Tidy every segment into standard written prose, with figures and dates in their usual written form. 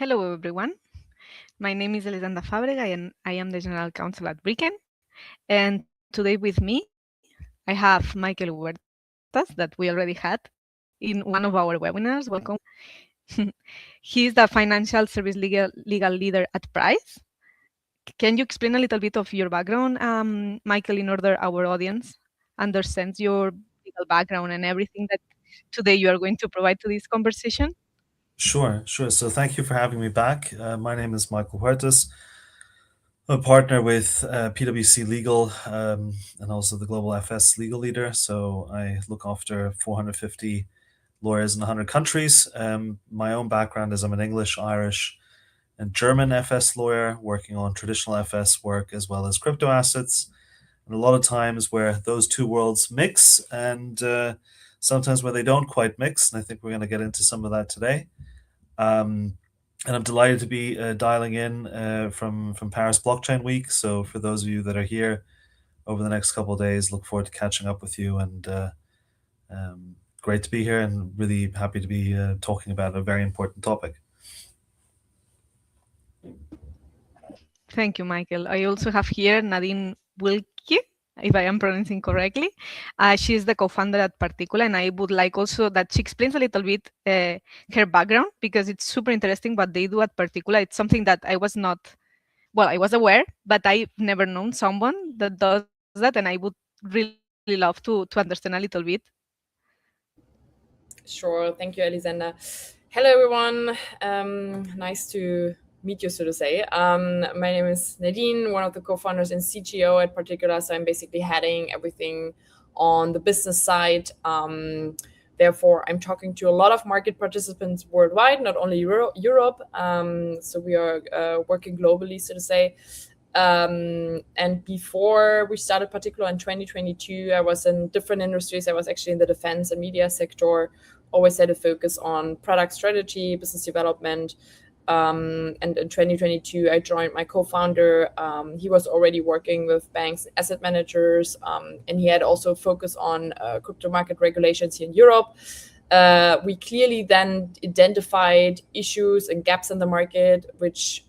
Hello, everyone. My name is Elisenda Fabrega, and I am the General Counsel at Brickken. And today with me, I have Michael Huertas that we already had in one of our webinars. Welcome. He is the Financial Service Legal Leader at Price. Can you explain a little bit of your background, Michael, in order our audience understands your legal background and everything that today you are going to provide to this conversation? Sure. So thank you for having me back. My name is Michael Huertas. I'm a partner with PwC Legal and also the Global FS Legal Leader. So I look after 450 lawyers in 100 countries. My own background is I'm an English, Irish, and German FS lawyer working on traditional FS work as well as crypto assets. And a lot of times where those two worlds mix and sometimes where they don't quite mix. And I think we're going to get into some of that today. And I'm delighted to be dialing in from Paris Blockchain Week. So for those of you that are here over the next couple of days, look forward to catching up with you. And great to be here, and really happy to be talking about a very important topic. Thank you, Michael. I also have here Nadine Wilke, if I am pronouncing correctly. She is the co-founder at Particula, and I would like also that she explains a little bit her background, because it's super interesting what they do at Particula. It's something that I was not, well, I was aware, but I've never known someone that does that, and I would really love to understand a little bit. Sure. Thank you, Elisenda. Hello, everyone. Nice to meet you, so to say. My name is Nadine, one of the co-founders and CTO at Particula. So I'm basically heading everything on the business side. Therefore, I'm talking to a lot of market participants worldwide, not only Europe. So we are working globally, so to say. And before we started Particula in 2022, I was in different industries. I was actually in the defense and media sector, always had a focus on product strategy, business development. And in 2022, I joined my co-founder. He was already working with banks, asset managers, and he had also focus on crypto market regulations here in Europe. We clearly then identified issues and gaps in the market, which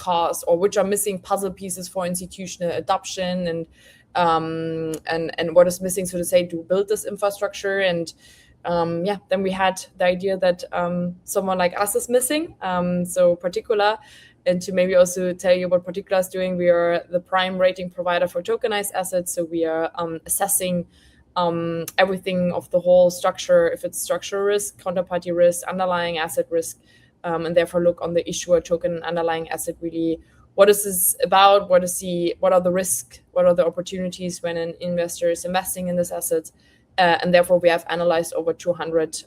are missing puzzle pieces for institutional adoption, and what is missing, so to say, to build this infrastructure. And then we had the idea that someone like us is missing. So Particula, and to maybe also tell you what Particula is doing, we are the prime rating provider for tokenized assets. So we are assessing everything of the whole structure, if it's structural risk, counterparty risk, underlying asset risk, and therefore look on the issuer token underlying asset, really what is this about, what are the risks, what are the opportunities when an investor is investing in this asset. And therefore we have analyzed over 200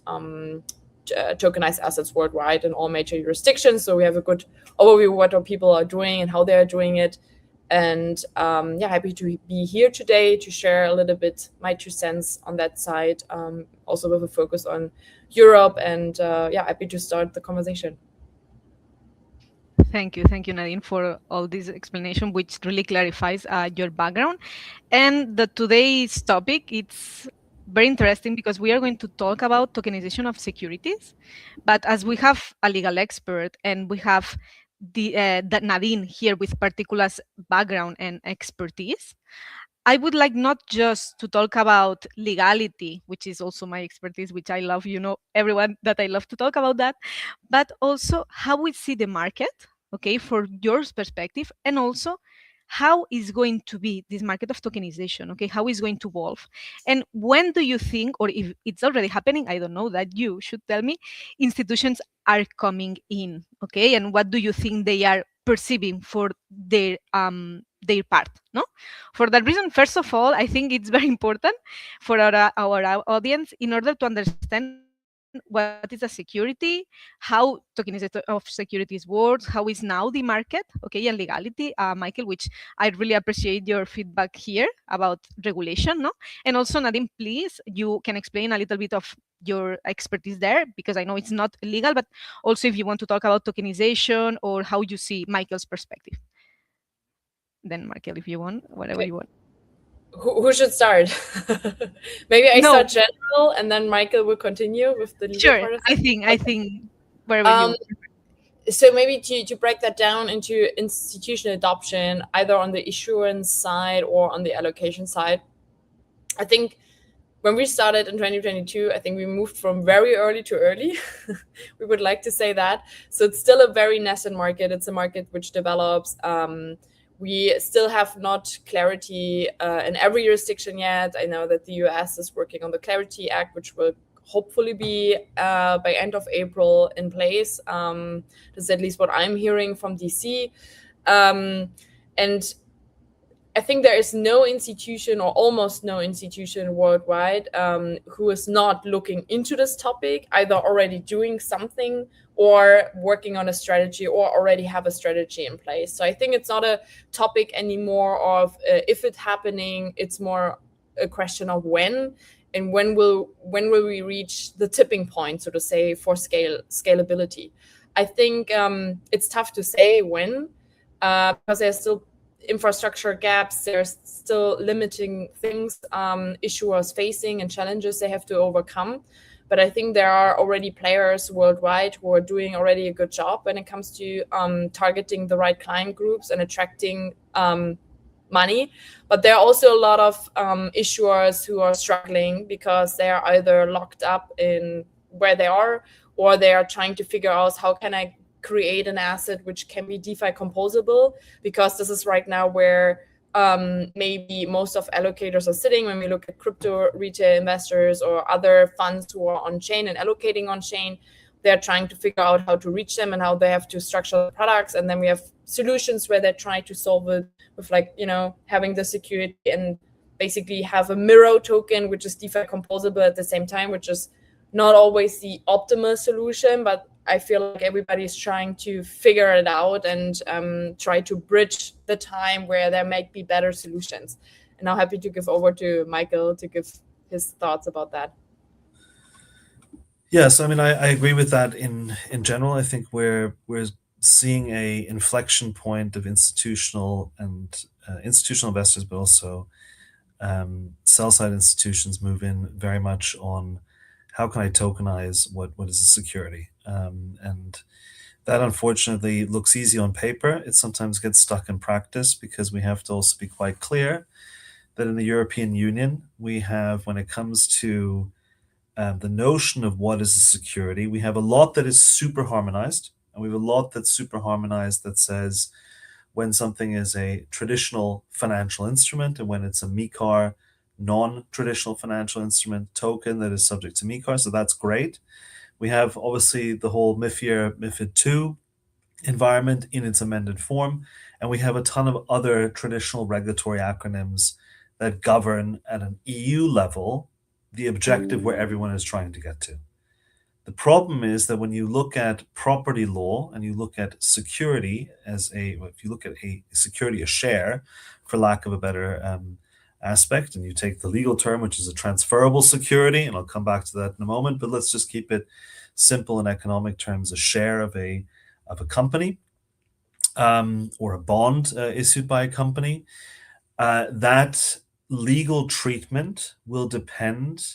tokenized assets worldwide in all major jurisdictions. So we have a good overview of what our people are doing and how they are doing it. And happy to be here today to share a little bit my 2 cents on that side, also with a focus on Europe. And happy to start the conversation. Thank you, Nadine, for all this explanation, which really clarifies your background. And today's topic, it's very interesting because we are going to talk about tokenization of securities. But as we have a legal expert and we have the Nadine here with Particula's background and expertise, I would like not just to talk about legality, which is also my expertise, which I love, everyone that I love to talk about that, but also how we see the market, okay, for your perspective, and also how is going to be this market of tokenization, okay, how is going to evolve, and when do you think, or if it's already happening, I don't know, that you should tell me, institutions are coming in, okay, and what do you think they are perceiving for their part, no? For that reason, first of all, I think it's very important for our audience, in order to understand what is a security, how tokenization of securities works, how is now the market, okay, and legality, Michael, which I really appreciate your feedback here about regulation, no? And also, Nadine, please, you can explain a little bit of your expertise there, because I know it's not legal, but also if you want to talk about tokenization or how you see Michael's perspective. Then Michael, if you want, whatever you want. Who should start? Maybe I start general, and then Michael will continue with the legal part of I think wherever you. So maybe to break that down into institutional adoption, either on the issuance side or on the allocation side, I think when we started in 2022, I think we moved from very early to early. We would like to say that. So it's still a very nascent market. It's a market which develops. We still have not clarity in every jurisdiction yet. I know that the US is working on the Clarity Act, which will hopefully be by end of April in place. That's at least what I'm hearing from DC. And I think there is no institution or almost no institution worldwide who is not looking into this topic, either already doing something or working on a strategy or already have a strategy in place. So I think it's not a topic anymore of if it's happening, it's more a question of when, and when will we reach the tipping point, so to say, for scalability. I think it's tough to say when, because there's still infrastructure gaps, there's still limiting things issuers facing and challenges they have to overcome. But I think there are already players worldwide who are doing already a good job when it comes to targeting the right client groups and attracting money. But there are also a lot of issuers who are struggling because they are either locked up in where they are, or they are trying to figure out how can I create an asset which can be DeFi composable, because this is right now where maybe most of allocators are sitting when we look at crypto retail investors or other funds who are on chain and allocating on chain. They're trying to figure out how to reach them and how they have to structure the products. And then we have solutions where they're trying to solve it with, like, having the security and basically have a mirror token, which is DeFi composable at the same time, which is not always the optimal solution, but I feel like everybody is trying to figure it out and try to bridge the time where there might be better solutions. And I'm happy to give over to Michael to give his thoughts about that. Yes, I mean, I agree with that in general. I think we're seeing a inflection point of institutional investors, but also sell-side institutions move in very much on how can I tokenize what is a security. And that unfortunately looks easy on paper. It sometimes gets stuck in practice because we have to also be quite clear that in the European Union, we have, when it comes to the notion of what is a security, we have a lot that is super harmonized, and we have a lot that's super harmonized that says when something is a traditional financial instrument and when it's a MiCAR non-traditional financial instrument token that is subject to MiCAR. So that's great. We have obviously the whole MiFID II environment in its amended form, and we have a ton of other traditional regulatory acronyms that govern at an EU level the objective where everyone is trying to get to. The problem is that when you look at property law and you look at security if you look at a security, a share, for lack of a better aspect, and you take the legal term, which is a transferable security, and I'll come back to that in a moment, but let's just keep it simple in economic terms, a share of a company or a bond issued by a company, that legal treatment will depend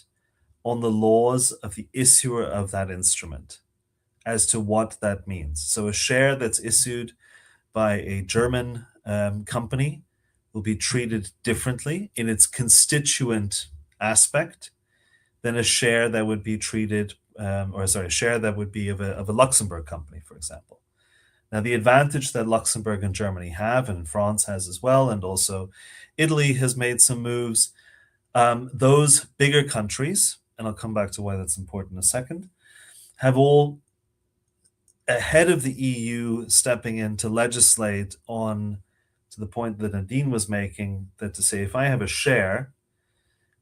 on the laws of the issuer of that instrument as to what that means. So a share that's issued by a German company will be treated differently in its constituent aspect than a share that would be treated, a share that would be of a Luxembourg company, for example. Now, the advantage that Luxembourg and Germany have, and France has as well, and also Italy has made some moves, those bigger countries, and I'll come back to why that's important in a second, have all, ahead of the EU stepping in to legislate on, to the point that Nadine was making, that to say if I have a share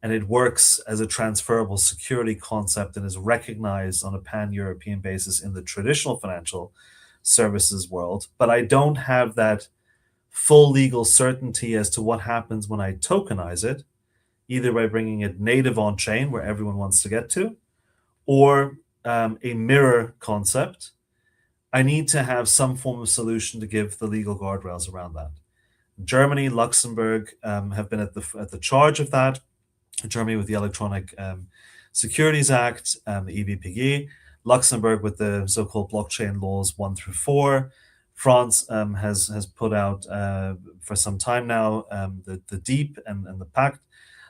and it works as a transferable security concept and is recognized on a pan-European basis in the traditional financial services world, but I don't have that full legal certainty as to what happens when I tokenize it, either by bringing it native on-chain where everyone wants to get to, or a mirror concept, I need to have some form of solution to give the legal guardrails around that. Germany, Luxembourg have been at the charge of that. Germany with the Electronic Securities Act, the EVPG, Luxembourg with the so-called blockchain laws 1 through 4. France has put out for some time now the DEEP and the PACT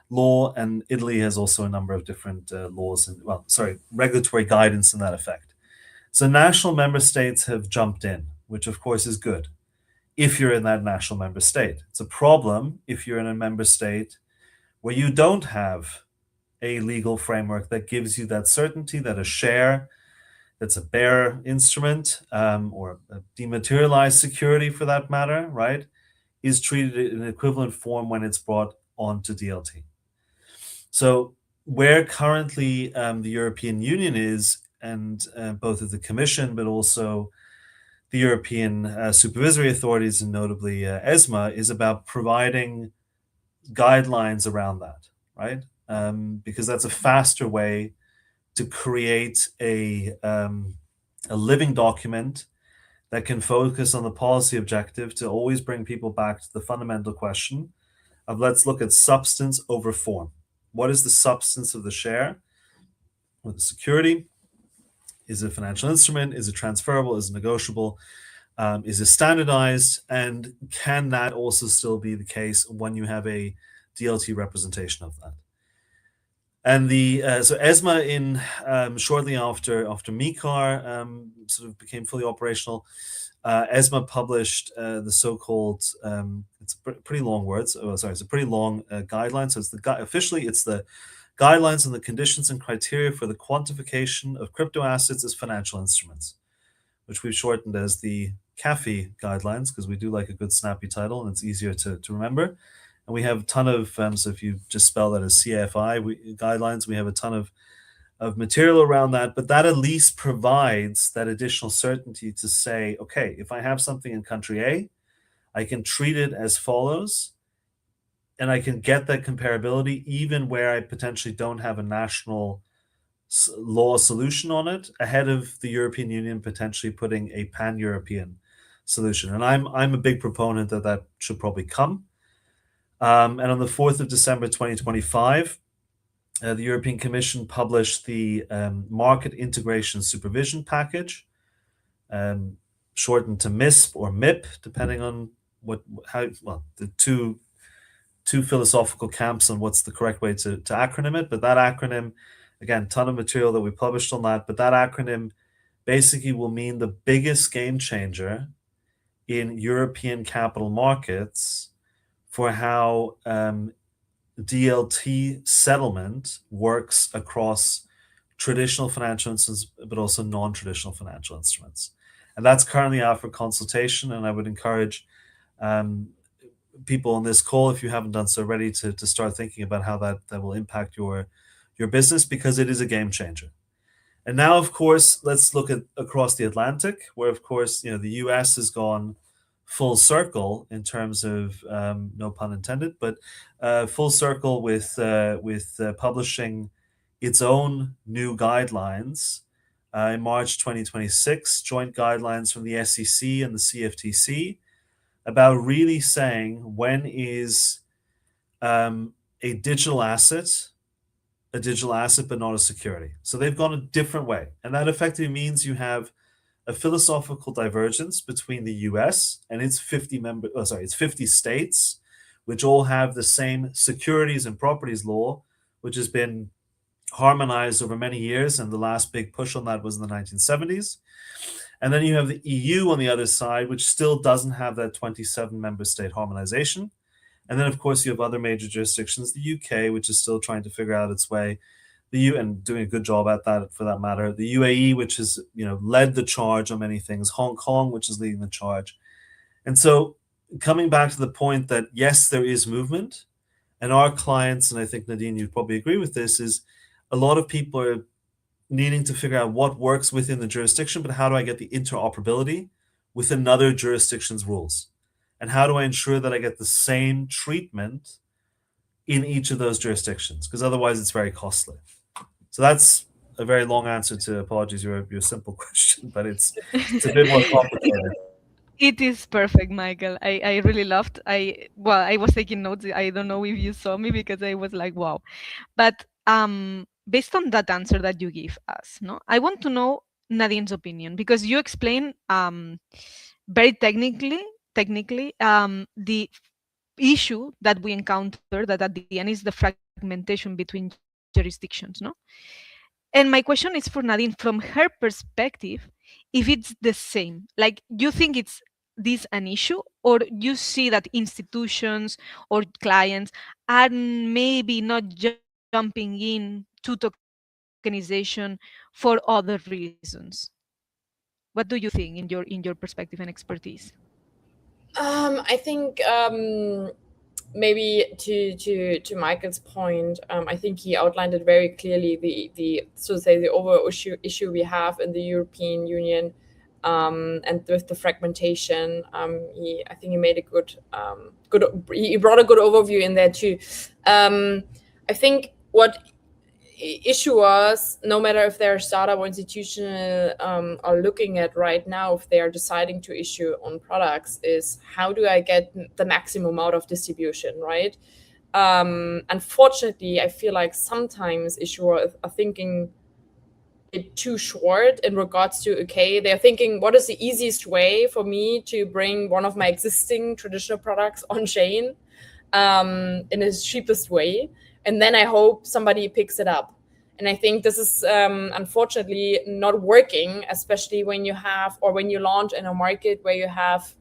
law, and Italy has also a number of different laws and regulatory guidance in that effect. So national member states have jumped in, which of course is good if you're in that national member state. It's a problem if you're in a member state where you don't have a legal framework that gives you that certainty that a share that's a bearer instrument or a dematerialized security for that matter, right, is treated in equivalent form when it's brought onto DLT. So where currently the European Union is, and both of the Commission, but also the European supervisory authorities, and notably ESMA, is about providing guidelines around that, right? Because that's a faster way to create a living document that can focus on the policy objective to always bring people back to the fundamental question of let's look at substance over form. What is the substance of the share or the security? Is it a financial instrument? Is it transferable? Is it negotiable? Is it standardized? And can that also still be the case when you have a DLT representation of that? And so ESMA in shortly after MiCAR sort of became fully operational, ESMA published the so-called it's a pretty long words. Oh, sorry, it's a pretty long guideline. So it's officially it's the guidelines and the conditions and criteria for the quantification of crypto assets as financial instruments, which we've shortened as the CAFI guidelines because we do like a good snappy title and it's easier to remember. And we have a ton of, so if you just spell that as CFI guidelines, we have a ton of material around that, but that at least provides that additional certainty to say, okay, if I have something in country A, I can treat it as follows, and I can get that comparability even where I potentially don't have a national law solution on it, ahead of the European Union potentially putting a pan-European solution. And I'm a big proponent that should probably come. And on the 4th of December 2025, the European Commission published the Market Integration Supervision Package, shortened to MISP or MIP, depending on the two philosophical camps on what's the correct way to acronym it. But that acronym, again, ton of material that we published on that. But that acronym basically will mean the biggest game changer in European capital markets for how DLT settlement works across traditional financial instruments, but also non-traditional financial instruments. And that's currently out for consultation. And I would encourage people on this call, if you haven't done so already, to start thinking about how that will impact your business, because it is a game changer. And now, of course, let's look at across the Atlantic, where, of course, the US has gone full circle in terms of no pun intended, but full circle with publishing its own new guidelines in March 2026, joint guidelines from the SEC and the CFTC about really saying when is a digital asset but not a security. So they've gone a different way, and that effectively means you have a philosophical divergence between the US and its 50 states, which all have the same securities and properties law, which has been harmonized over many years, and the last big push on that was in the 1970s. And then you have the EU on the other side, which still doesn't have that 27 member state harmonization. And then, of course, you have other major jurisdictions, the UK, which is still trying to figure out its way, and doing a good job at that, for that matter. The UAE, which has led the charge on many things. Hong Kong, which is leading the charge. And so, coming back to the point that yes, there is movement, and our clients, and I think Nadine, you probably agree with this, is a lot of people are needing to figure out what works within the jurisdiction, but how do I get the interoperability with another jurisdiction's rules, and how do I ensure that I get the same treatment in each of those jurisdictions? Because otherwise, it's very costly. So that's a very long answer to, apologies, your simple question, but it's a bit more complicated. It is perfect, Michael. I really loved. I was taking notes. I don't know if you saw me because I was like, wow. But based on that answer that you give us, no, I want to know Nadine's opinion, because you explain very technically the issue that we encounter, that at the end is the fragmentation between jurisdictions, no. And my question is for Nadine, from her perspective, if it's the same, like, you think it's this an issue, or you see that institutions or clients are maybe not jumping in to tokenization for other reasons? What do you think in your perspective and expertise? I think maybe to Michael's point, I think he outlined it very clearly. The so to say the overall issue we have in the European Union, and with the fragmentation. I think he made a good he brought a good overview in there too. I think what issuers, no matter if they're startup or institutional, are looking at right now, if they are deciding to issue on products, is how do I get the maximum out of distribution, right? Unfortunately, I feel like sometimes issuers are thinking it too short in regards to, okay, they're thinking, what is the easiest way for me to bring one of my existing traditional products on chain in the cheapest way? And then I hope somebody picks it up. And I think this is unfortunately not working, especially when you have, or when you launch in a market where you have,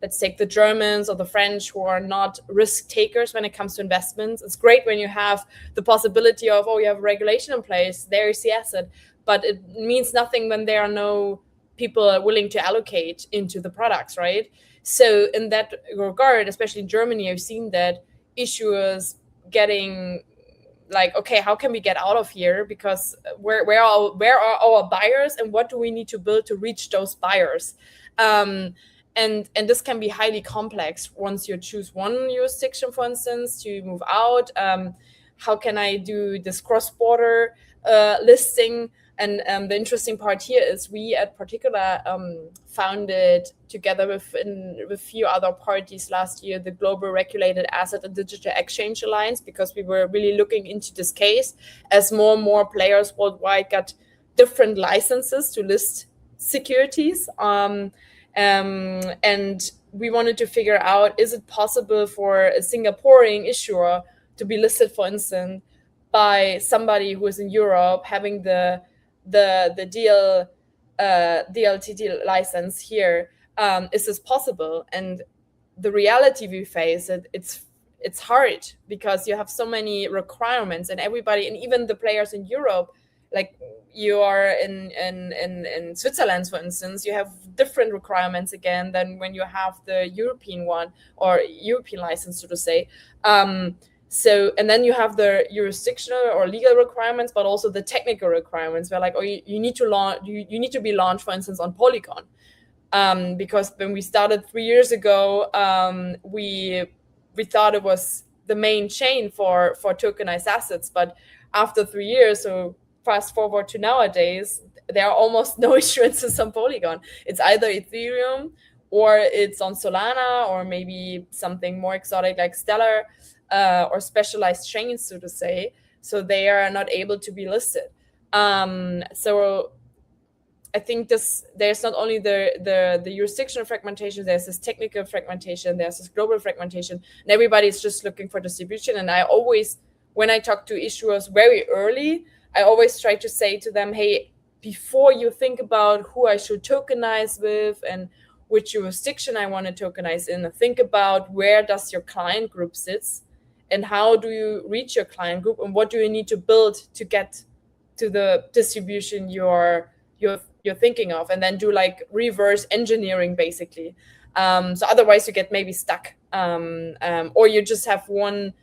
let's take the Germans or the French, who are not risk takers when it comes to investments. It's great when you have the possibility of, oh, you have regulation in place, there is the asset, but it means nothing when there are no people willing to allocate into the products, right? So in that regard, especially in Germany, I've seen that issuers getting like, okay, how can we get out of here? Because where are our buyers, and what do we need to build to reach those buyers? And this can be highly complex once you choose one jurisdiction, for instance, to move out. How can I do this cross-border listing? And the interesting part here is we at Particula founded, together with a few other parties last year, the Global Regulated Asset and Digital Exchange Alliance, because we were really looking into this case as more and more players worldwide got different licenses to list securities. And we wanted to figure out, is it possible for a Singaporean issuer to be listed, for instance, by somebody who is in Europe having the DLTT license here? Is this possible? And the reality we face, it's hard, because you have so many requirements, and everybody, and even the players in Europe, like you are in Switzerland, for instance, you have different requirements again than when you have the European one, or European license, so to say. So, and then you have the jurisdictional or legal requirements, but also the technical requirements, where like, oh, you need to launch, you need to be launched, for instance, on Polygon. Because when we started 3 years ago, we thought it was the main chain for tokenized assets. But after 3 years, so fast forward to nowadays, there are almost no issuances on Polygon. It's either Ethereum, or it's on Solana, or maybe something more exotic like Stellar, or specialized chains, so to say. So they are not able to be listed. So I think there's not only the jurisdictional fragmentation, there's this technical fragmentation, there's this global fragmentation, and everybody's just looking for distribution. And I always, when I talk to issuers very early, I always try to say to them, hey, before you think about who I should tokenize with and which jurisdiction I want to tokenize in, think about where does your client group sits, and how do you reach your client group, and what do you need to build to get to the distribution you're thinking of, and then do like reverse engineering, basically. So otherwise you get maybe stuck, or you just have one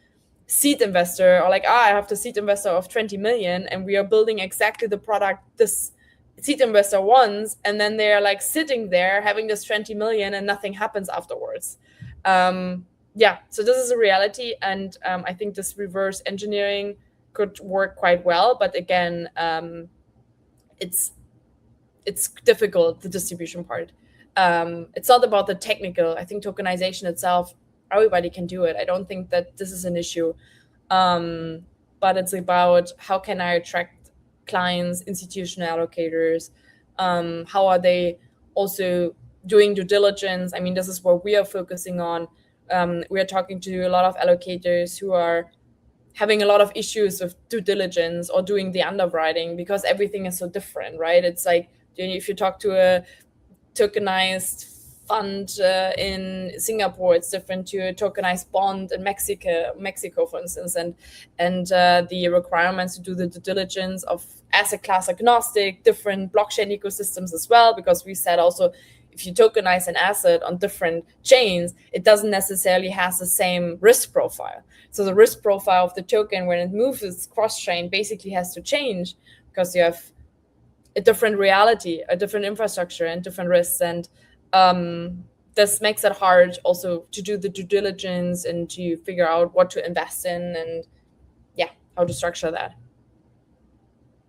seed investor, or like, I have the seed investor of 20 million, and we are building exactly the product this seed investor wants, and then they're like sitting there having this 20 million and nothing happens afterwards. Yeah, so this is a reality, and I think this reverse engineering could work quite well, but again, it's difficult, the distribution part. It's not about the technical. I think tokenization itself, everybody can do it. I don't think that this is an issue. but it's about how can I attract clients, institutional allocators, how are they also doing due diligence. I mean, this is what we are focusing on. We are talking to a lot of allocators who are having a lot of issues with due diligence or doing the underwriting because everything is so different, right? It's like if you talk to a tokenized fund in Singapore, it's different to a tokenized bond in Mexico, for instance, and the requirements to do the due diligence of asset class agnostic, different blockchain ecosystems as well, because we said also if you tokenize an asset on different chains, it doesn't necessarily has the same risk profile. So the risk profile of the token when it moves cross-chain basically has to change because you have a different reality, a different infrastructure, and different risks. And this makes it hard also to do the due diligence and to figure out what to invest in and how to structure that.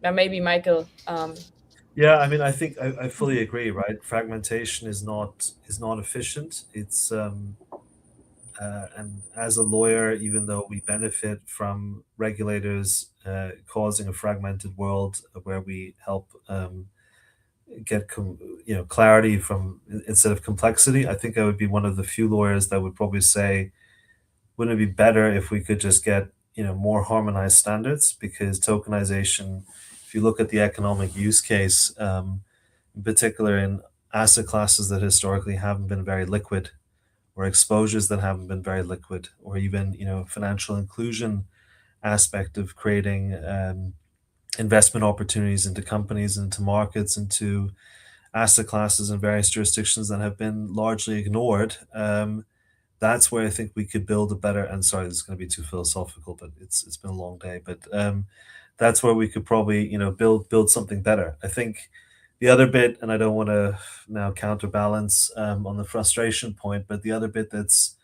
Now maybe Michael. Yeah, I mean, I think I fully agree. Right, fragmentation is not efficient. It's and as a lawyer, even though we benefit from regulators causing a fragmented world where we help get clarity from instead of complexity, I think I would be one of the few lawyers that would probably say, wouldn't it be better if we could just get more harmonized standards? Because tokenization, if you look at the economic use case, in particular in asset classes that historically haven't been very liquid, or exposures that haven't been very liquid, or even financial inclusion aspect of creating investment opportunities into companies, into markets, into asset classes in various jurisdictions that have been largely ignored. That's where I think we could build a better. And sorry, this is going to be too philosophical, but it's been a long day. But that's where we could probably build something better. I think the other bit, and I don't want to now counterbalance on the frustration point, but the other bit that's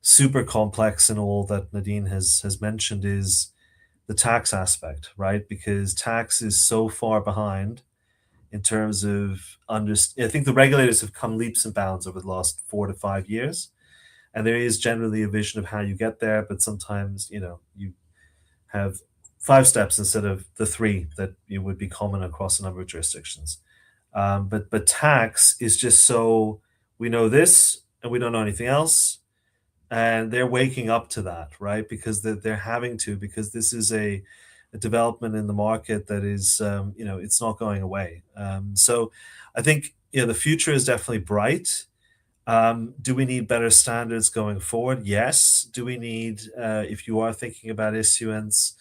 super complex in all that Nadine has mentioned is the tax aspect, right? Because tax is so far behind in terms of I think the regulators have come leaps and bounds over the last 4 to 5 years, and there is generally a vision of how you get there, but sometimes you have 5 steps instead of the 3 that would be common across a number of jurisdictions. But tax is just so we know this and we don't know anything else, and they're waking up to that, right? Because they're having to, because this is a development in the market that is it's not going away. So I think the future is definitely bright. Do we need better standards going forward? Yes. Do we need, if you are thinking about issuance,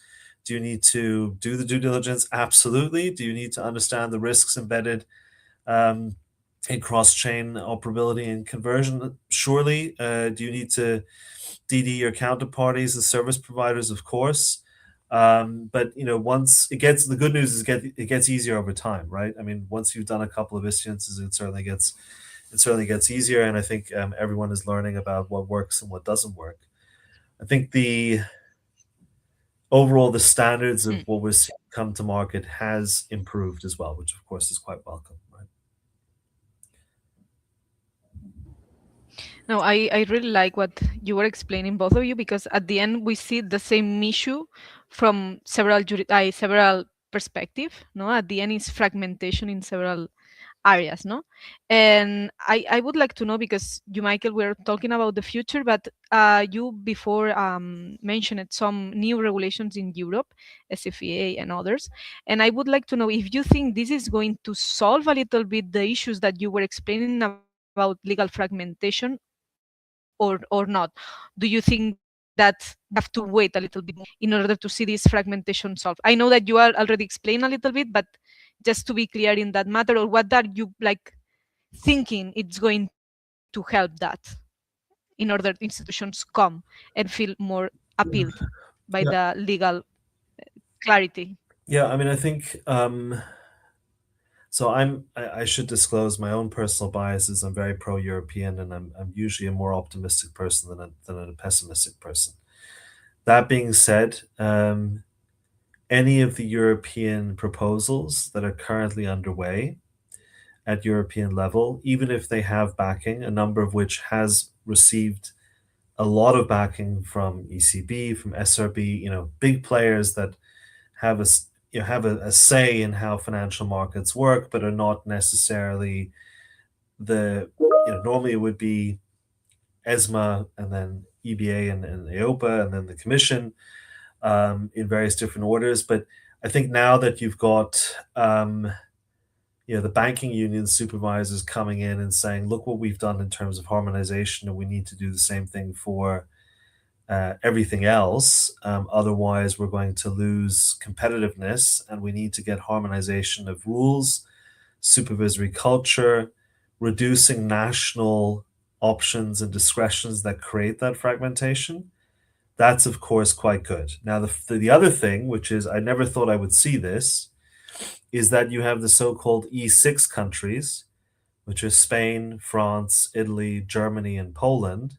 do you need to do the due diligence? Absolutely. Do you need to understand the risks embedded in cross-chain operability and conversion? Surely. Do you need to DD your counterparties and service providers? Of course. But once the good news is it gets easier over time, right? I mean, once you've done a couple of issuances, it certainly gets easier, and I think everyone is learning about what works and what doesn't work. I think the standards of what we're seeing come to market has improved as well, which of course is quite welcome, right? No, I really like what you were explaining, both of you, because at the end we see the same issue from several perspective. No, at the end is fragmentation in several areas. No, and I would like to know, because you, Michael, we're talking about the future, but you before mentioned some new regulations in Europe, SFEA and others, and I would like to know if you think this is going to solve a little bit the issues that you were explaining about legal fragmentation or not. Do you think that we have to wait a little bit more in order to see this fragmentation solved? I know that you are already explained a little bit, but just to be clear in that matter, or what are you thinking it's going to help that in order institutions come and feel more appealed by Yeah. the legal clarity? Yeah, I mean, I think so. I should disclose my own personal biases. I'm very pro-European, and I'm usually a more optimistic person than a pessimistic person. That being said, any of the European proposals that are currently underway at European level, even if they have backing, a number of which has received a lot of backing from ECB, from SRB, big players that have a say in how financial markets work, but are not necessarily normally it would be ESMA and then EBA and EIOPA and then the Commission in various different orders. But I think now that you've got the banking union supervisors coming in and saying, look what we've done in terms of harmonization, and we need to do the same thing for everything else. Otherwise, we're going to lose competitiveness, and we need to get harmonization of rules, supervisory culture, reducing national options and discretions that create that fragmentation. That's, of course, quite good. Now, the other thing, which is I never thought I would see this, is that you have the so-called E6 countries, which are Spain, France, Italy, Germany, and Poland,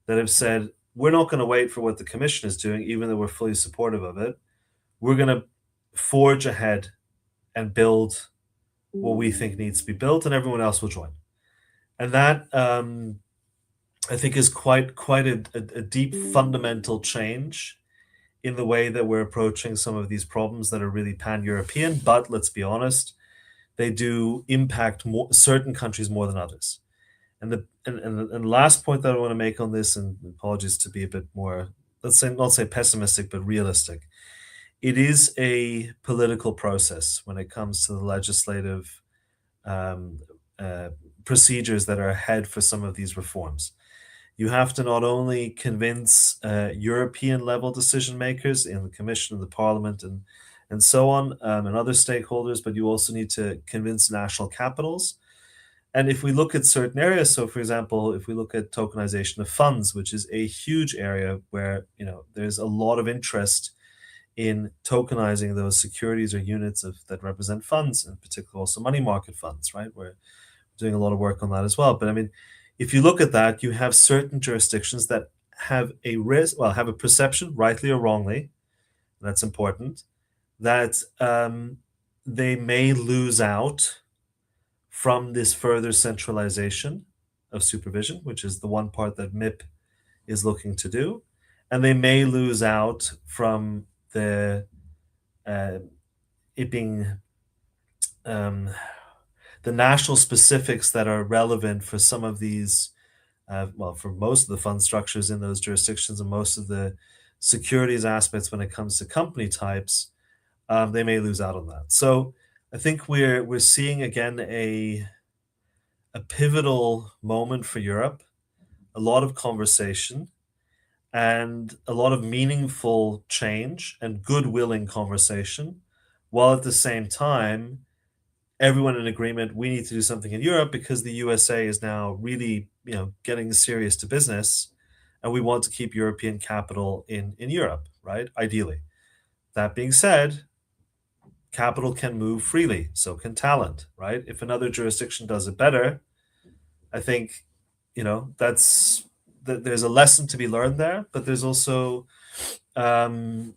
that have said, we're not going to wait for what the Commission is doing, even though we're fully supportive of it. We're going to forge ahead and build what we think needs to be built, and everyone else will join. And that, I think, is quite a deep fundamental change in the way that we're approaching some of these problems that are really pan-European. But let's be honest, they do impact certain countries more than others. And the last point that I want to make on this, and apologies to be a bit more, not say pessimistic, but realistic. It is a political process when it comes to the legislative procedures that are ahead for some of these reforms. You have to not only convince European level decision makers in the Commission and the Parliament and so on, and other stakeholders, but you also need to convince national capitals. And if we look at certain areas, so for example, if we look at tokenization of funds, which is a huge area where there's a lot of interest in tokenizing those securities or units that represent funds, in particular also money market funds, right? We're doing a lot of work on that as well. But I mean, if you look at that, you have certain jurisdictions that have have a perception, rightly or wrongly, and that's important, that they may lose out from this further centralization of supervision, which is the one part that MIP is looking to do. And they may lose out from it being the national specifics that are relevant for some of these, for most of the fund structures in those jurisdictions and most of the securities aspects when it comes to company types, they may lose out on that. So I think we're seeing again a pivotal moment for Europe, a lot of conversation, and a lot of meaningful change and goodwilling conversation, while at the same time, everyone in agreement, we need to do something in Europe because the USA is now really, getting serious to business, and we want to keep European capital in Europe, right? Ideally. That being said, capital can move freely, so can talent, right? If another jurisdiction does it better, I think, there's a lesson to be learned there, but there's also, there's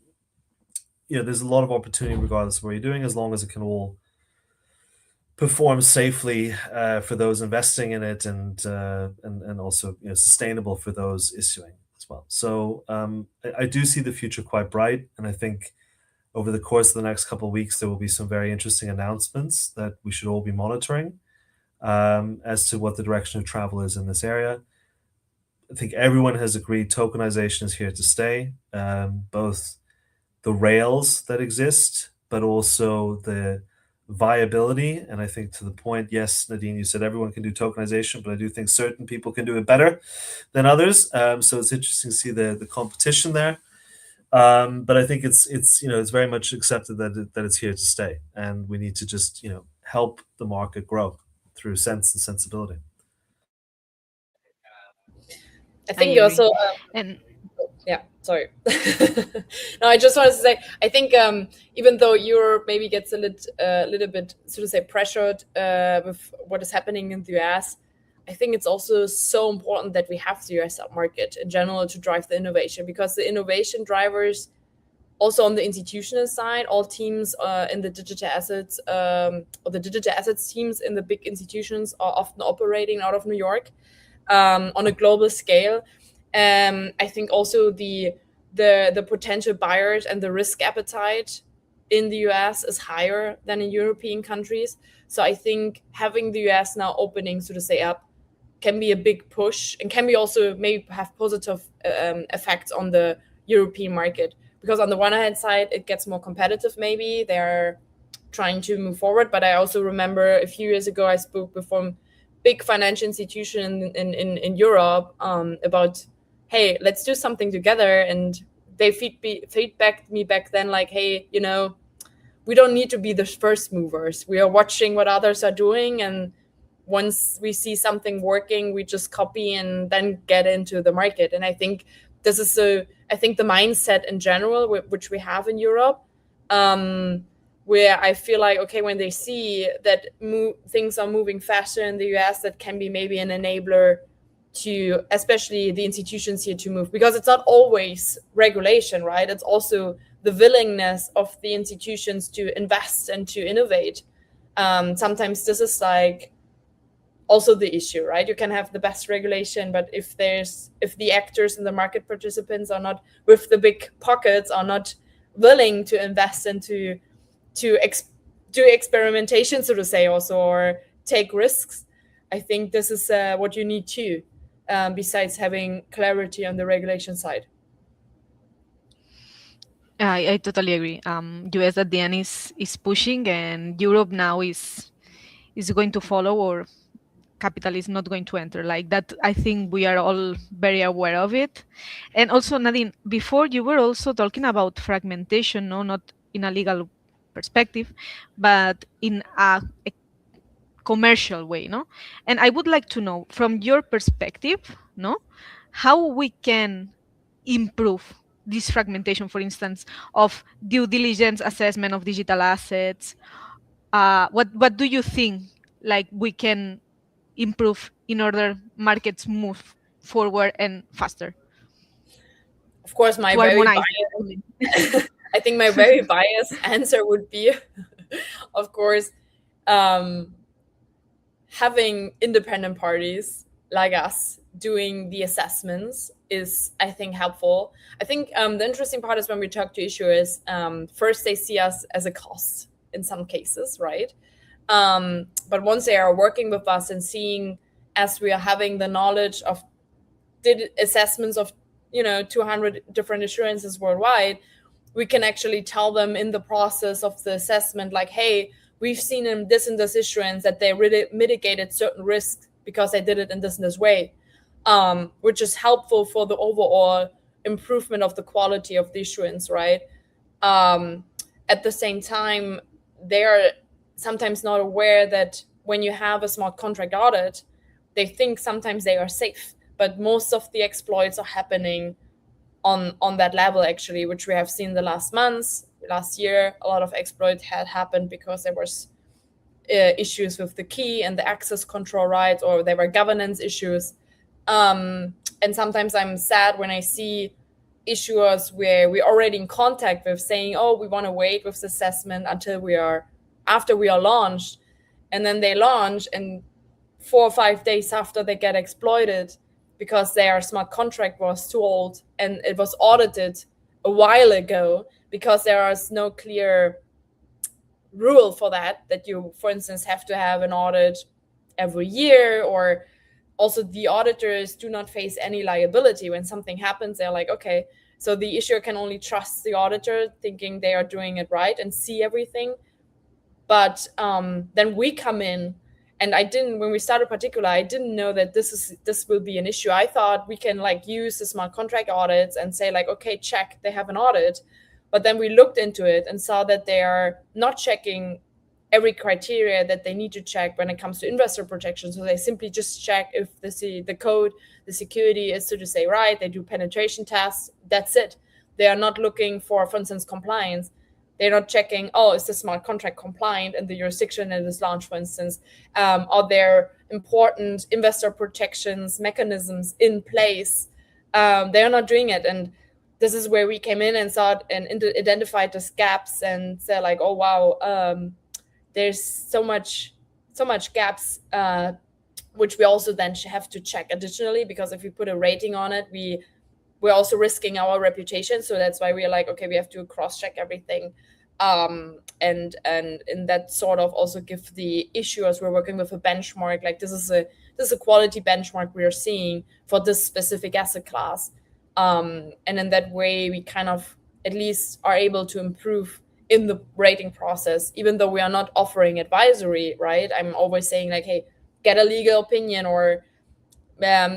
a lot of opportunity regardless of what you're doing, as long as it can all perform safely for those investing in it, and also sustainable for those issuing as well. So I do see the future quite bright, and I think over the course of the next couple of weeks there will be some very interesting announcements that we should all be monitoring as to what the direction of travel is in this area. I think everyone has agreed tokenization is here to stay, both the rails that exist, but also the viability. And I think to the point, yes, Nadine, you said everyone can do tokenization, but I do think certain people can do it better than others. So it's interesting to see the competition there. But I think it's very much accepted that it's here to stay, and we need to just help the market grow through sense and sensibility. I think you also yeah, sorry. No, I just wanted to say, I think even though Europe maybe gets a little bit, so to say, pressured with what is happening in the US, I think it's also so important that we have the US market in general to drive the innovation, because the innovation drivers, also on the institutional side, all teams in the digital assets or the digital assets teams in the big institutions are often operating out of New York on a global scale. I think also the potential buyers and the risk appetite in the US is higher than in European countries. So I think having the US now opening, so to say, up can be a big push, and can be also maybe have positive effects on the European market. Because on the one hand side, it gets more competitive, maybe they're trying to move forward. But I also remember a few years ago, I spoke with a big financial institution in Europe about, hey, let's do something together. And they feedbacked me back then like, hey, we don't need to be the first movers. We are watching what others are doing, and once we see something working, we just copy and then get into the market. And I think this is I think the mindset in general, which we have in Europe, where I feel like, okay, when they see that things are moving faster in the US, that can be maybe an enabler to, especially the institutions here, to move. Because it's not always regulation, right? It's also the willingness of the institutions to invest and to innovate. Sometimes this is like also the issue, right? You can have the best regulation, but if the actors and the market participants are not, with the big pockets, are not willing to invest and to do experimentation, so to say, also, or take risks, I think this is what you need too, besides having clarity on the regulation side. I totally agree. US at the end is pushing, and Europe now is going to follow, or capital is not going to enter like that. I think we are all very aware of it. And also, Nadine, before you were also talking about fragmentation, no, not in a legal perspective, but in a commercial way, no? And I would like to know from your perspective, no, how we can improve this fragmentation, for instance, of due diligence assessment of digital assets. What do you think like we can improve in order markets move forward and faster? Of course, my To very harmonize biased, I think my very biased answer would be, of course, having independent parties like us doing the assessments is, I think, helpful. I think the interesting part is when we talk to issuers, first they see us as a cost in some cases, right? But once they are working with us and seeing, as we are having the knowledge of did assessments of 200 different assurances worldwide, we can actually tell them in the process of the assessment, like, hey, we've seen in this issuance that they really mitigated certain risks because they did it in this way, which is helpful for the overall improvement of the quality of the issuance, right? At the same time, they are sometimes not aware that when you have a smart contract audit, they think sometimes they are safe, but most of the exploits are happening on that level, actually, which we have seen the last months. Last year, a lot of exploits had happened because there was issues with the key and the access control rights, or there were governance issues. And sometimes I'm sad when I see issuers where we're already in contact with saying, oh, we want to wait with the assessment until after we are launched. And then they launch, and 4 or 5 days after, they get exploited because their smart contract was too old and it was audited a while ago, because there is no clear rule for that you, for instance, have to have an audit every year, or also the auditors do not face any liability when something happens. They're like, okay, so the issuer can only trust the auditor, thinking they are doing it right and see everything. But then we come in, and when we started Particula, I didn't know that this will be an issue. I thought we can use the smart contract audits and say okay, check, they have an audit. But then we looked into it and saw that they are not checking every criteria that they need to check when it comes to investor protection. So they simply just check if the code, the security is, so to say, right. They do penetration tests. That's it. They are not looking for instance, compliance. They're not checking, oh, is the smart contract compliant in the jurisdiction it is launched, for instance? Are there important investor protections mechanisms in place? They're not doing it. And this is where we came in and saw it and identified these gaps and said oh, wow, there's so much gaps which we also then have to check additionally, because if we put a rating on it, we're also risking our reputation. So that's why we are like, okay, we have to cross-check everything. And in that sort of also give the issuers, we're working with a benchmark, like this is a quality benchmark we are seeing for this specific asset class. And in that way, we kind of at least are able to improve in the rating process, even though we are not offering advisory, right? I'm always saying like, hey, get a legal opinion, or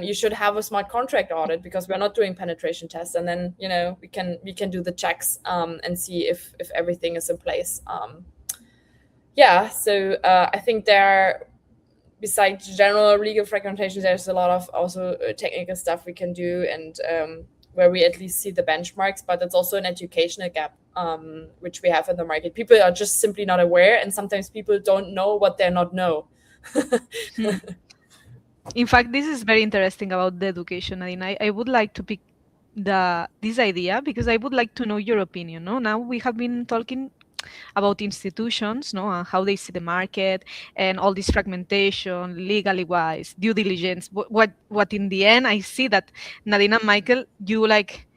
you should have a smart contract audit, because we're not doing penetration tests. And then, we can do the checks and see if everything is in place. So I think besides general legal fragmentation, there's a lot of also technical stuff we can do, and where we at least see the benchmarks, but it's also an educational gap, which we have in the market. People are just simply not aware, and sometimes people don't know what they're not know. In fact, this is very interesting about the education, Nadine. I would like to pick this idea because I would like to know your opinion. No, now we have been talking about institutions, no, and how they see the market and all this fragmentation, legally wise, due diligence. What in the end I see that Nadine and Michael, you like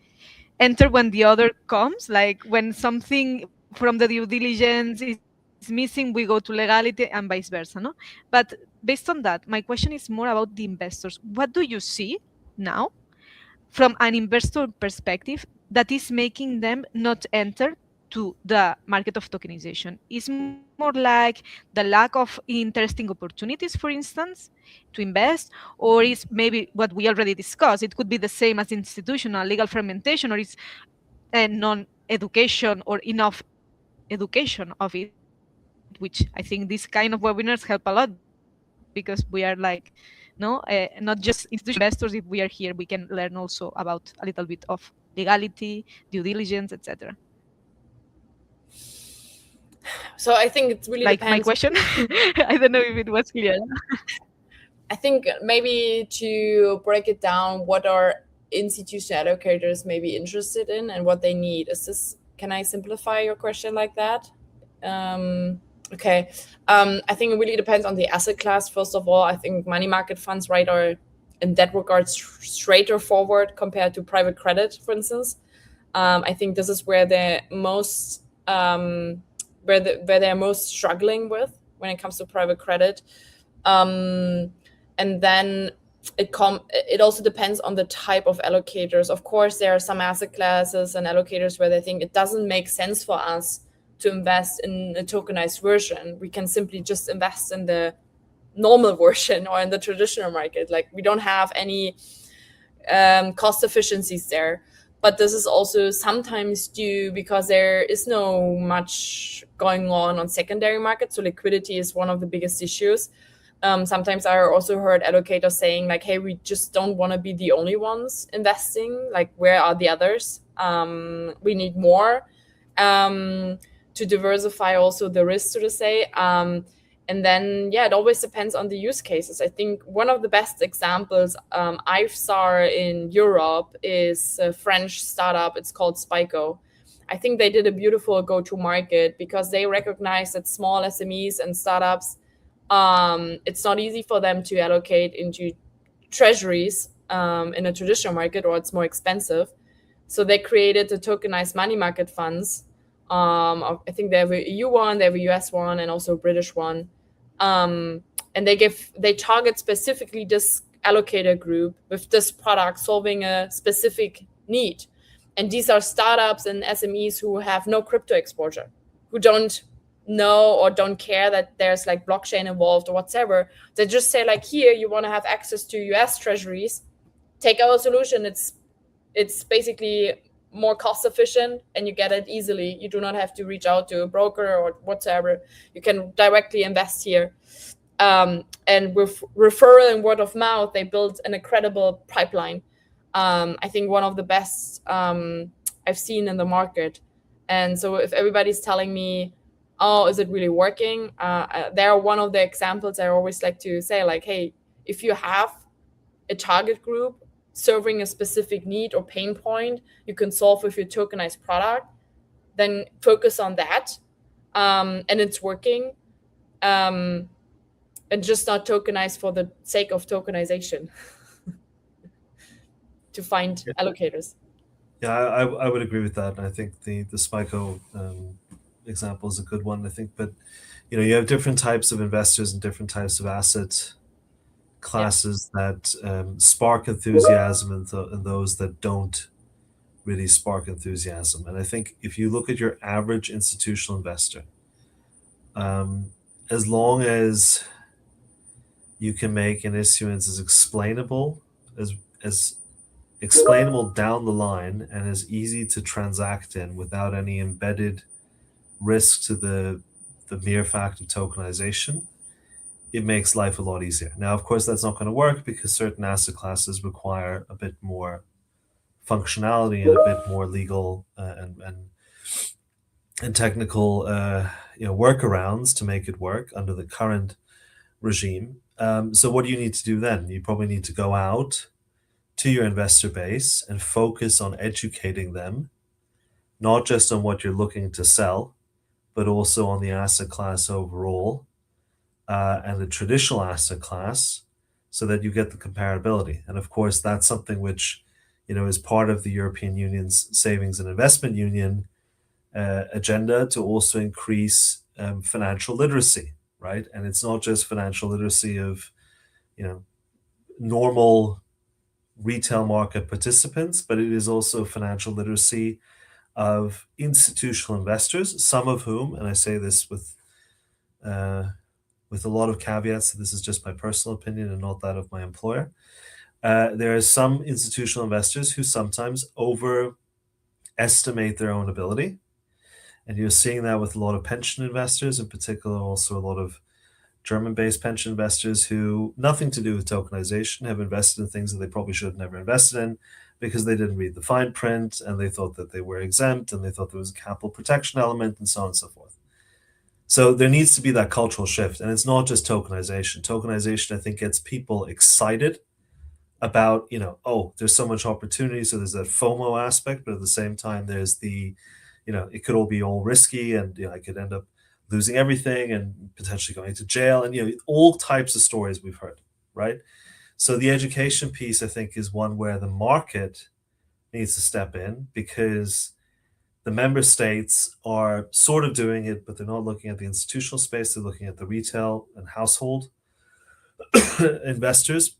enter when the other comes, like when something from the due diligence is missing, we go to legality and vice versa, no? But based on that, my question is more about the investors. What do you see now from an investor perspective that is making them not enter to the market of tokenization? Is more like the lack of interesting opportunities, for instance, to invest, or is maybe what we already discussed? It could be the same as institutional legal fragmentation, or is non-education or enough education of it, which I think these kind of webinars help a lot because we are like, not just institutional investors. If we are here, we can learn also about a little bit of legality, due diligence, etc. So I think it really Like my depends. question, I don't know if it was clear. I think maybe to break it down, what are institutional allocators maybe interested in and what they need. Can I simplify your question like that? Okay. I think it really depends on the asset class. First of all, I think money market funds, right, are in that regard straighter forward compared to private credit, for instance. I think this is where they're most where they're most struggling with when it comes to private credit. And then it also depends on the type of allocators. Of course, there are some asset classes and allocators where they think it doesn't make sense for us to invest in a tokenized version. We can simply just invest in the normal version or in the traditional market. Like, we don't have any cost efficiencies there. But this is also sometimes due because there is no much going on secondary markets. So liquidity is one of the biggest issues. Sometimes I also heard allocators saying like, hey, we just don't want to be the only ones investing. Like, where are the others? We need more to diversify also the risk, so to say. And then, it always depends on the use cases. I think one of the best examples I saw in Europe is a French startup. It's called Spyco. I think they did a beautiful go-to-market because they recognize that small SMEs and startups, it's not easy for them to allocate into treasuries in a traditional market, or it's more expensive. So they created the tokenized money market funds. I think they have a EU one, they have a US one, and also a British one. And they target specifically this allocator group with this product solving a specific need. And these are startups and SMEs who have no crypto exposure, who don't know or don't care that there's like blockchain involved or whatever. They just say like, here, you want to have access to US treasuries, take our solution. It's basically more cost efficient and you get it easily. You do not have to reach out to a broker or whatever. You can directly invest here. And with referral and word of mouth, they built an incredible pipeline. I think one of the best I've seen in the market. And so if everybody's telling me, oh, is it really working? They're one of the examples I always like to say, like, hey, if you have a target group serving a specific need or pain point you can solve with your tokenized product, then focus on that. And it's working. and just not tokenize for the sake of tokenization to find allocators. Yeah, I would agree with that. I think the Spyco example is a good one. I think, but you have different types of investors and different types of asset classes that spark enthusiasm and those that don't really spark enthusiasm. And I think if you look at your average institutional investor, as long as you can make an issuance as explainable as explainable down the line and as easy to transact in without any embedded risk to the mere fact of tokenization, it makes life a lot easier. Now, of course, that's not going to work because certain asset classes require a bit more functionality and a bit more legal and technical workarounds to make it work under the current regime. So what do you need to do then? You probably need to go out to your investor base and focus on educating them, not just on what you're looking to sell, but also on the asset class overall and the traditional asset class, so that you get the comparability. And of course, that's something which is part of the European Union's Savings and Investment Union agenda to also increase financial literacy, right? And it's not just financial literacy of normal retail market participants, but it is also financial literacy of institutional investors, some of whom, and I say this with a lot of caveats, this is just my personal opinion and not that of my employer. There are some institutional investors who sometimes overestimate their own ability. And you're seeing that with a lot of pension investors, in particular, also a lot of German-based pension investors who, nothing to do with tokenization, have invested in things that they probably should have never invested in because they didn't read the fine print and they thought that they were exempt and they thought there was a capital protection element and so on and so forth. So there needs to be that cultural shift. And it's not just tokenization. Tokenization, I think, gets people excited about, oh, there's so much opportunity. So there's that FOMO aspect, but at the same time, there's the, it could all be all risky and I could end up losing everything and potentially going to jail and, all types of stories we've heard, right? So the education piece, I think, is one where the market needs to step in because the member states are sort of doing it, but they're not looking at the institutional space. They're looking at the retail and household investors.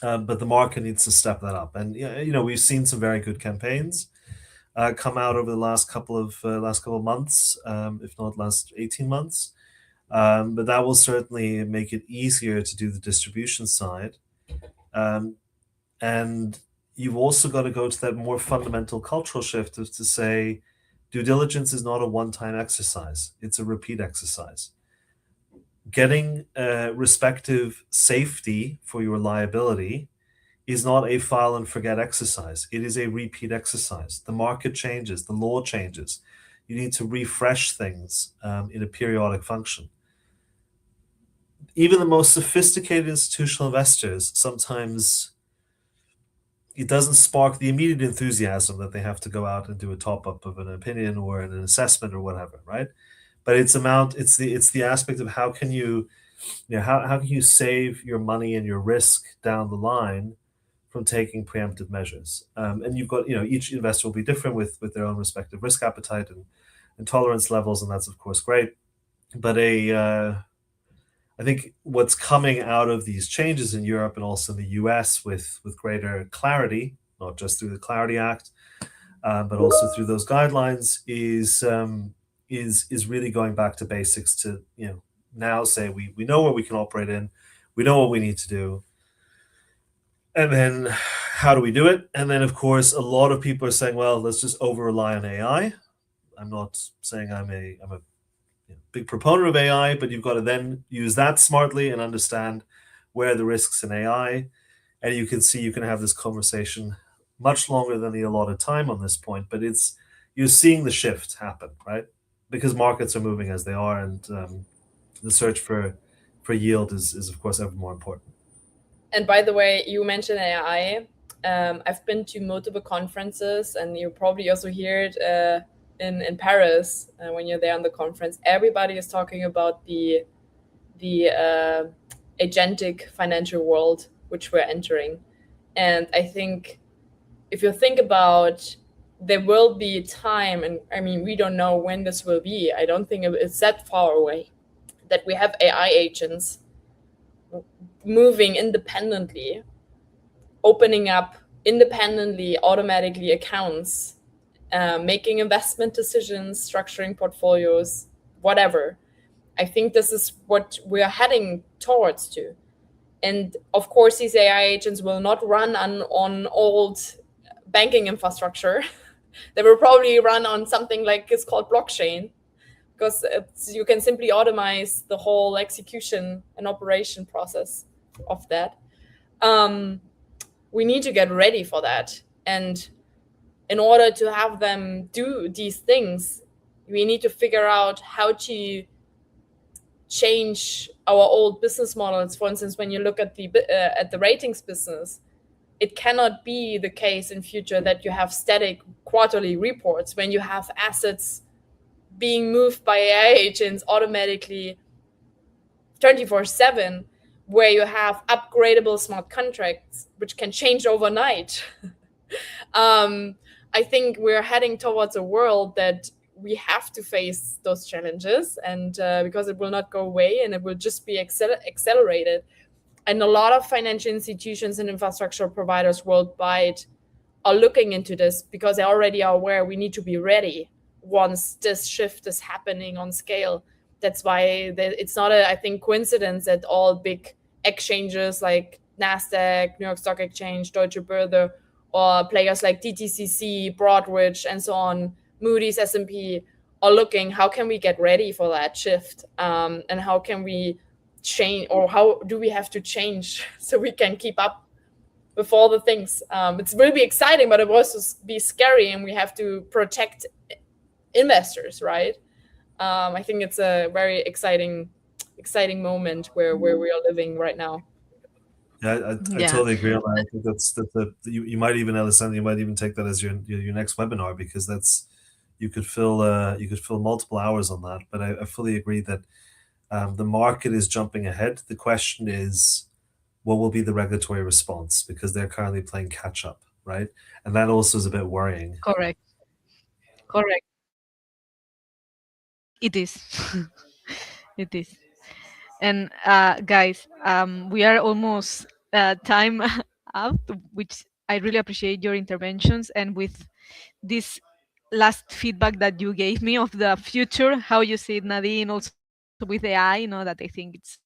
But the market needs to step that up. And, we've seen some very good campaigns come out over the last couple of months, if not last 18 months. But that will certainly make it easier to do the distribution side. And you've also got to go to that more fundamental cultural shift of to say due diligence is not a one-time exercise. It's a repeat exercise. Getting respective safety for your liability is not a file and forget exercise. It is a repeat exercise. The market changes, the law changes. You need to refresh things in a periodic function. Even the most sophisticated institutional investors, sometimes it doesn't spark the immediate enthusiasm that they have to go out and do a top-up of an opinion or an assessment or whatever, right? But it's the aspect of how can you how can you save your money and your risk down the line from taking preemptive measures. And you've got, each investor will be different with their own respective risk appetite and tolerance levels, and that's of course great. But I think what's coming out of these changes in Europe and also in the US with greater clarity, not just through the Clarity Act, but also through those guidelines, is really going back to basics to now say we know where we can operate in, we know what we need to do, and then how do we do it? And then of course a lot of people are saying, well, let's just over rely on AI. I'm not saying I'm a big proponent of AI, but you've got to then use that smartly and understand where are the risks in AI. And you can see you can have this conversation much longer than the allotted time on this point, but you're seeing the shift happen, right? Because markets are moving as they are, and the search for yield is of course ever more important. And by the way, you mentioned AI. I've been to multiple conferences, and you probably also hear it in Paris when you're there on the conference. Everybody is talking about the the agentic financial world which we're entering. And I think if you think about, there will be a time, and I mean, we don't know when this will be. I don't think it's that far away, that we have AI agents moving independently, opening up independently, automatically accounts, making investment decisions, structuring portfolios, whatever. I think this is what we're heading towards to. And of course, these AI agents will not run on old banking infrastructure. They will probably run on something like it's called blockchain, because you can simply automate the whole execution and operation process of that. We need to get ready for that. And in order to have them do these things, we need to figure out how to change our old business models. For instance, when you look at the ratings business, it cannot be the case in future that you have static quarterly reports when you have assets being moved by AI agents automatically 24/7, where you have upgradable smart contracts which can change overnight. I think we're heading towards a world that we have to face those challenges, and because it will not go away and it will just be accelerated. And a lot of financial institutions and infrastructure providers worldwide are looking into this because they already are aware we need to be ready once this shift is happening on scale. That's why it's not a, I think, coincidence that all big exchanges like NASDAQ, New York Stock Exchange, Deutsche Börse, or players like DTCC, Broadridge, and so on, Moody's, S&P, are looking, how can we get ready for that shift? And how can we change, or how do we have to change so we can keep up with all the things? It will be exciting, but it will also be scary, and we have to protect investors, right? I think it's a very exciting moment where we are living right now. Yeah, I Yeah. totally agree on that. I think that's you might even, Elisenda, you might even take that as your next webinar, because that's you could fill multiple hours on that. But I fully agree that the market is jumping ahead. The question is, what will be the regulatory response, because they're currently playing catch up, right? And that also is a bit worrying. Correct. Correct. It is. It is. And guys, we are almost time up, which I really appreciate your interventions, and with this last feedback that you gave me of the future, how you see it, Nadine, also with AI, that I think it's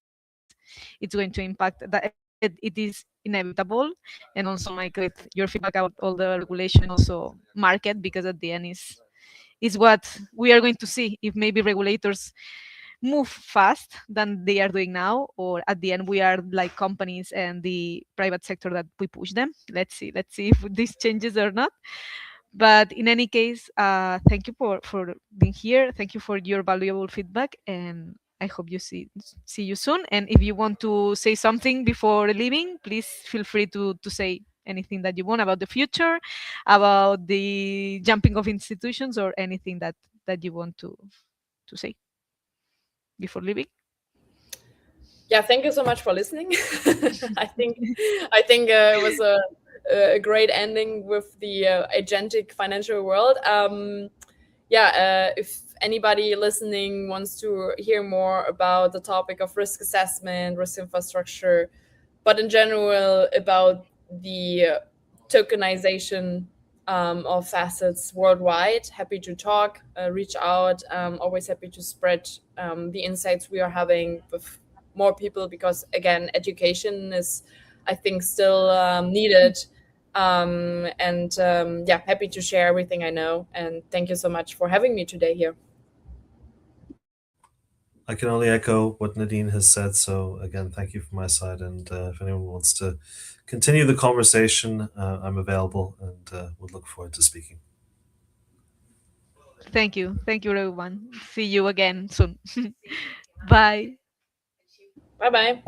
going to impact that. As you said, it is inevitable. And also, Michael, with your feedback about all the regulation and also market, because at the end is what we are going to see, if maybe regulators move fast than they are doing now, or at the end we are like companies and the private sector that we push them. Let's see if this changes or not. But in any case, thank you for being here. Thank you for your valuable feedback, and I hope you see you soon. And if you want to say something before leaving, please feel free to say anything that you want about the future, about the jumping of institutions, or anything that you want to say before leaving. Yeah, thank you so much for listening. I think it was a great ending with the agentic financial world. If anybody listening wants to hear more about the topic of risk assessment, risk infrastructure, but in general about the tokenization of assets worldwide, happy to talk, reach out. Always happy to spread the insights we are having with more people, because again, education is, I think, still needed. Happy to share everything I know. And thank you so much for having me today here. I can only echo what Nadine has said. So again, thank you from my side. And if anyone wants to continue the conversation, I'm available, and would look forward to speaking. Thank you, everyone. See you again soon. Bye. Bye bye.